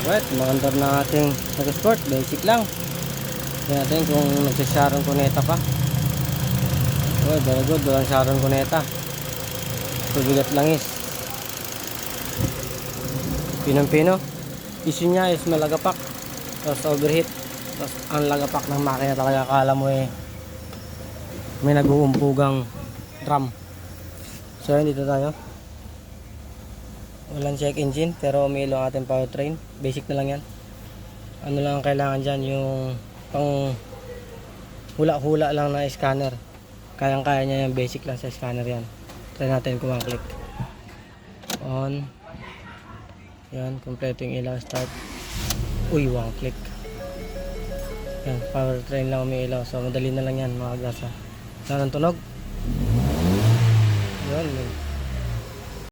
Right, magandar na ating nag-sport, basic lang. Tingnan natin kung nagsasharon kuneta pa. Okay, very good, walang sharon kuneta. Tubigat langis. Pinong-pino. Issue niya is may lagapak. Tapos overheat. Tapos ang lagapak ng makina talaga, akala mo may nag-uumpugang drum. So yun, dito tayo. Walang check engine pero umiilo ang ating powertrain. Basic na lang yan. Ano lang ang kailangan dyan, yung pang hula-hula lang na scanner. Kayang-kaya niya yung basic lang sa scanner yan. Try natin kung ang click on. Yan, kompleto yung ilaw, start. Uy, one click. Yan, powertrain lang umiilaw. So madali na lang yan mga gasa. Saan ang tunog? Yan,